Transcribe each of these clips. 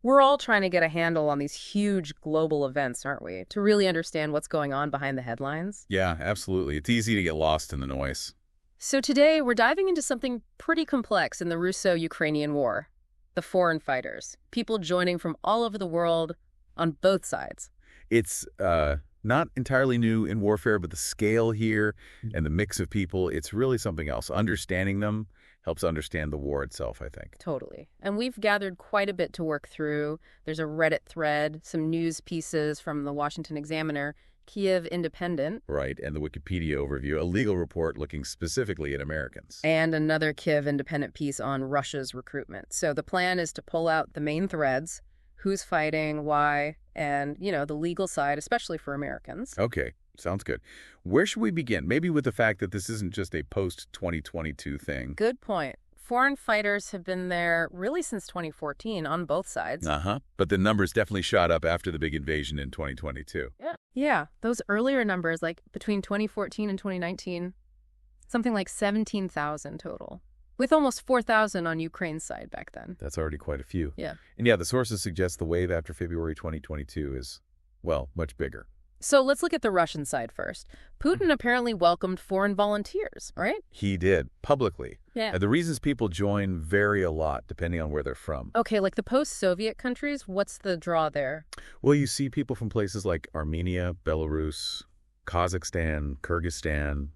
We're all trying to get a handle on these huge global events, aren't we? To really understand what's going on behind the headlines. Yeah, absolutely. It's easy to get lost in the noise. So today, we're diving into something pretty complex in the Russo-Ukrainian War. The foreign fighters. People joining from all over the world on both sides. It's not entirely new in warfare, but the scale here and the mix of people, it's really something else. Understanding them helps understand the war itself, I think. Totally. And we've gathered quite a bit to work through. There's a Reddit thread, some news pieces from the Washington Examiner, Kiev Independent. Right, and the Wikipedia overview, a legal report looking specifically at Americans. And another Kiev Independent piece on Russia's recruitment. So the plan is to pull out the main threads, who's fighting, why, and, the legal side, especially for Americans. Okay, sounds good. Where should we begin? Maybe with the fact that this isn't just a post-2022 thing. Good point. Foreign fighters have been there really since 2014 on both sides. But the numbers definitely shot up after the big invasion in 2022. Yeah, those earlier numbers, like between 2014 and 2019, something like 17,000 total, with almost 4,000 on Ukraine's side back then. That's already quite a few. Yeah. And yeah, the sources suggest the wave after February 2022 is, well, much bigger. So let's look at the Russian side first. Putin apparently welcomed foreign volunteers, right? He did, publicly. Yeah. The reasons people join vary a lot depending on where they're from. Okay, like the post-Soviet countries, what's the draw there? Well, you see people from places like Armenia, Belarus, Kazakhstan, Kyrgyzstan,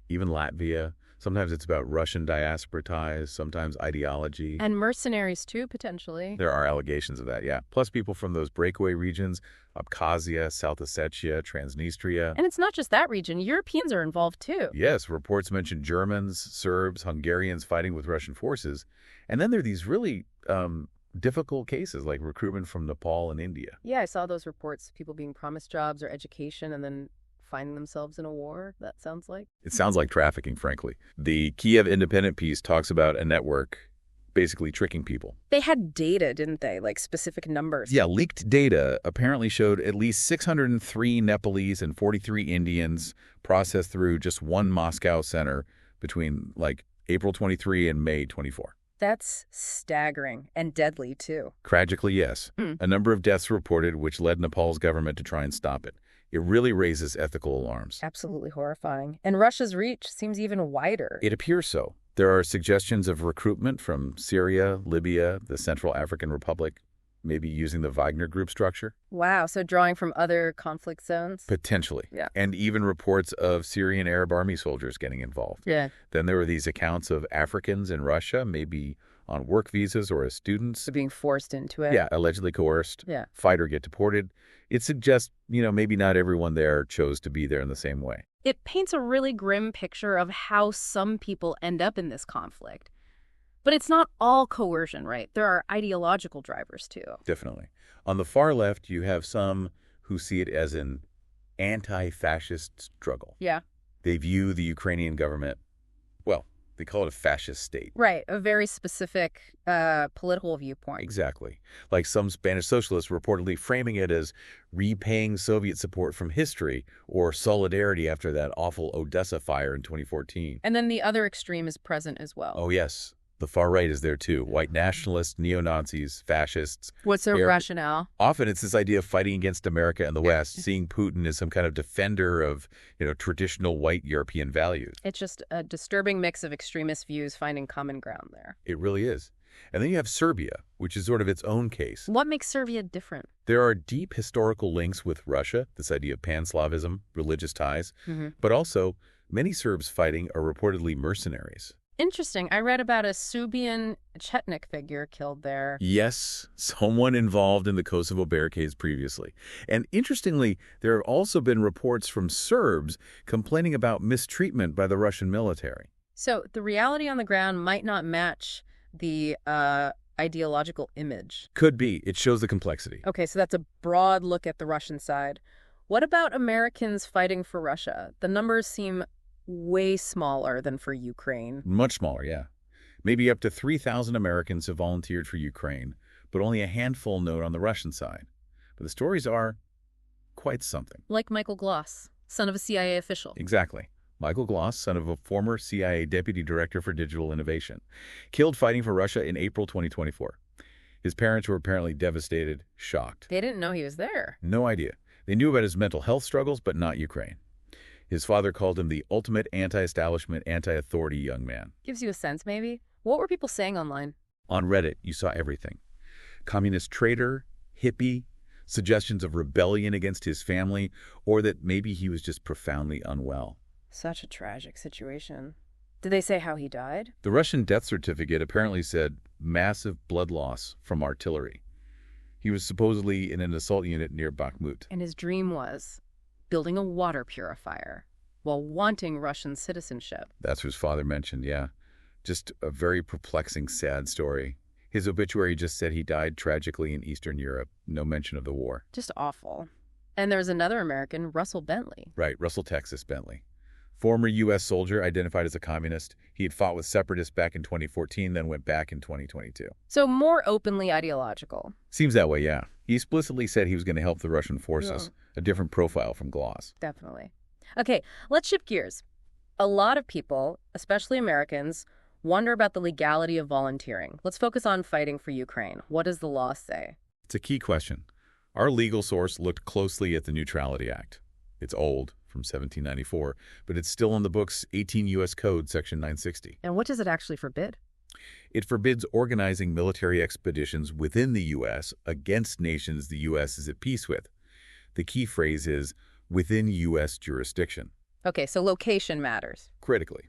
even Latvia. Sometimes it's about Russian diaspora ties, sometimes ideology. And mercenaries too, potentially. There are allegations of that, yeah. Plus people from those breakaway regions, Abkhazia, South Ossetia, Transnistria. And it's not just that region. Europeans are involved too. Yes, reports mention Germans, Serbs, Hungarians fighting with Russian forces. And then there are these really difficult cases like recruitment from Nepal and India. Yeah, I saw those reports, people being promised jobs or education and then finding themselves in a war, that sounds like. It sounds like trafficking, frankly. The Kiev Independent piece talks about a network basically tricking people. They had data, didn't they? Like specific numbers. Yeah, leaked data apparently showed at least 603 Nepalese and 43 Indians processed through just one Moscow center between April 23 and May 24. That's staggering and deadly, too. Tragically, yes. A number of deaths reported, which led Nepal's government to try and stop it. It really raises ethical alarms. Absolutely horrifying. And Russia's reach seems even wider. It appears so. There are suggestions of recruitment from Syria, Libya, the Central African Republic, maybe using the Wagner Group structure. Wow, so drawing from other conflict zones? Potentially. Yeah. And even reports of Syrian Arab army soldiers getting involved. Yeah. Then there were these accounts of Africans in Russia, maybe on work visas or as students. So being forced into it. Yeah, allegedly coerced. Yeah. Fight or get deported. It suggests, maybe not everyone there chose to be there in the same way. It paints a really grim picture of how some people end up in this conflict. But it's not all coercion, right? There are ideological drivers, too. Definitely. On the far left, you have some who see it as an anti-fascist struggle. Yeah. They view the Ukrainian government, well, they call it a fascist state. Right, a very specific political viewpoint. Exactly. Like some Spanish socialists reportedly framing it as repaying Soviet support from history or solidarity after that awful Odessa fire in 2014. And then the other extreme is present as well. Oh, yes. The far right is there, too. White nationalists, neo-Nazis, fascists. What's their rationale? Often it's this idea of fighting against America and the West, seeing Putin as some kind of defender of, traditional white European values. It's just a disturbing mix of extremist views finding common ground there. It really is. And then you have Serbia, which is sort of its own case. What makes Serbia different? There are deep historical links with Russia, this idea of pan-Slavism, religious ties, but also many Serbs fighting are reportedly mercenaries. Interesting. I read about a Serbian Chetnik figure killed there. Yes, someone involved in the Kosovo barricades previously. And interestingly, there have also been reports from Serbs complaining about mistreatment by the Russian military. So the reality on the ground might not match the ideological image. Could be. It shows the complexity. Okay, so that's a broad look at the Russian side. What about Americans fighting for Russia? The numbers seem way smaller than for Ukraine. Much smaller, yeah. Maybe up to 3,000 Americans have volunteered for Ukraine, but only a handful note on the Russian side. But the stories are quite something. Like Michael Gloss, son of a CIA official. Exactly. Michael Gloss, son of a former CIA deputy director for digital innovation, killed fighting for Russia in April 2024. His parents were apparently devastated, shocked. They didn't know he was there. No idea. They knew about his mental health struggles, but not Ukraine. His father called him the ultimate anti-establishment, anti-authority young man. Gives you a sense, maybe? What were people saying online? On Reddit, you saw everything. Communist traitor, hippie, suggestions of rebellion against his family, or that maybe he was just profoundly unwell. Such a tragic situation. Did they say how he died? The Russian death certificate apparently said massive blood loss from artillery. He was supposedly in an assault unit near Bakhmut. And his dream was building a water purifier while wanting Russian citizenship. That's what his father mentioned, yeah. Just a very perplexing, sad story. His obituary just said he died tragically in Eastern Europe. No mention of the war. Just awful. And there's another American, Russell Bentley. Right, Russell Texas Bentley. Former U.S. soldier identified as a communist. He had fought with separatists back in 2014, then went back in 2022. So more openly ideological. Seems that way, yeah. He explicitly said he was going to help the Russian forces. A different profile from Gloss. Definitely. Okay, let's shift gears. A lot of people, especially Americans, wonder about the legality of volunteering. Let's focus on fighting for Ukraine. What does the law say? It's a key question. Our legal source looked closely at the Neutrality Act. It's old, from 1794, but it's still in the book's 18 U.S. Code, Section 960. And what does it actually forbid? It forbids organizing military expeditions within the U.S. against nations the U.S. is at peace with. The key phrase is, within U.S. jurisdiction. Okay, so location matters. Critically,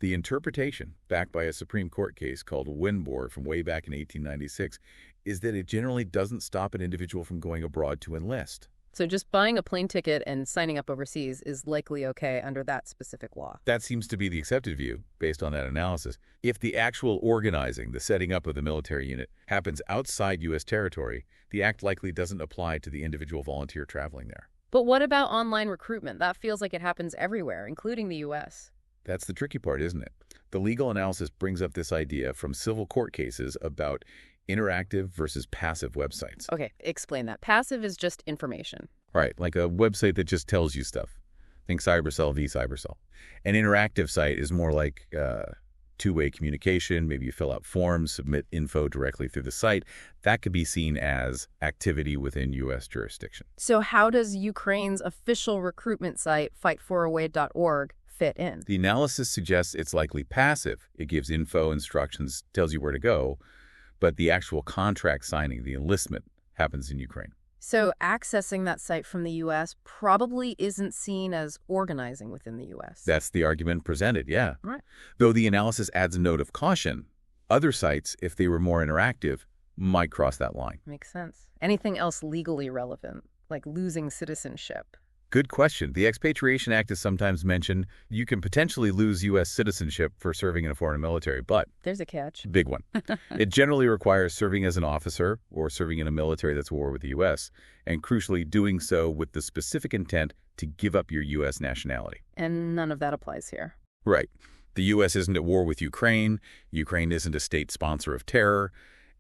the interpretation, backed by a Supreme Court case called Winbor from way back in 1896, is that it generally doesn't stop an individual from going abroad to enlist. So just buying a plane ticket and signing up overseas is likely okay under that specific law. That seems to be the accepted view, based on that analysis. If the actual organizing, the setting up of the military unit, happens outside U.S. territory, the act likely doesn't apply to the individual volunteer traveling there. But what about online recruitment? That feels like it happens everywhere, including the U.S. That's the tricky part, isn't it? The legal analysis brings up this idea from civil court cases about interactive versus passive websites. Okay, explain that. Passive is just information. Right, like a website that just tells you stuff. Think Cybercell v. Cybercell. An interactive site is more like two-way communication. Maybe you fill out forms, submit info directly through the site. That could be seen as activity within U.S. jurisdiction. So how does Ukraine's official recruitment site, fightforaway.org, fit in? The analysis suggests it's likely passive. It gives info, instructions, tells you where to go, but the actual contract signing, the enlistment, happens in Ukraine. So accessing that site from the U.S. probably isn't seen as organizing within the U.S. That's the argument presented, yeah. Right. Though the analysis adds a note of caution. Other sites, if they were more interactive, might cross that line. Makes sense. Anything else legally relevant, like losing citizenship? Good question. The Expatriation Act is sometimes mentioned. You can potentially lose U.S. citizenship for serving in a foreign military, but There's a catch. big one. It generally requires serving as an officer or serving in a military that's at war with the U.S., and crucially doing so with the specific intent to give up your U.S. nationality. And none of that applies here. Right. The U.S. isn't at war with Ukraine. Ukraine isn't a state sponsor of terror.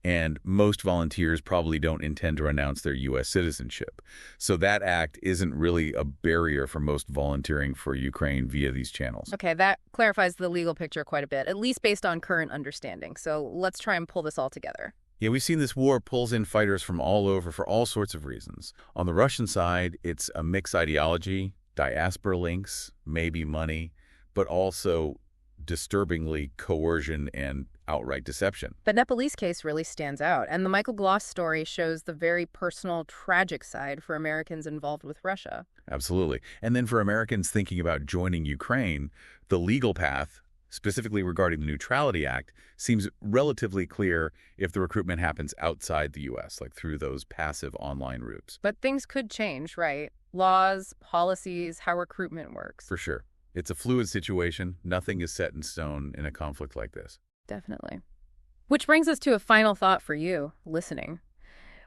And most volunteers probably don't intend to renounce their U.S. citizenship. So that act isn't really a barrier for most volunteering for Ukraine via these channels. Okay, that clarifies the legal picture quite a bit, at least based on current understanding. So let's try and pull this all together. Yeah, we've seen this war pulls in fighters from all over for all sorts of reasons. On the Russian side, it's a mixed ideology, diaspora links, maybe money, but also disturbingly coercion and outright deception. The Nepalese case really stands out, and the Michael Gloss story shows the very personal, tragic side for Americans involved with Russia. Absolutely. And then for Americans thinking about joining Ukraine, the legal path, specifically regarding the Neutrality Act, seems relatively clear if the recruitment happens outside the U.S., like through those passive online routes. But things could change, right? Laws, policies, how recruitment works. For sure. It's a fluid situation. Nothing is set in stone in a conflict like this. Definitely. Which brings us to a final thought for you, listening.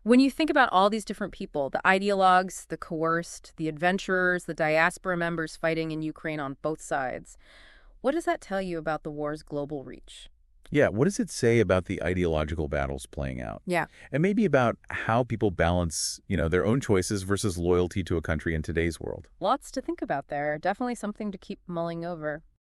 When you think about all these different people, the ideologues, the coerced, the adventurers, the diaspora members fighting in Ukraine on both sides, what does that tell you about the war's global reach? Yeah, what does it say about the ideological battles playing out? Yeah. And maybe about how people balance, their own choices versus loyalty to a country in today's world. Lots to think about there. Definitely something to keep mulling over.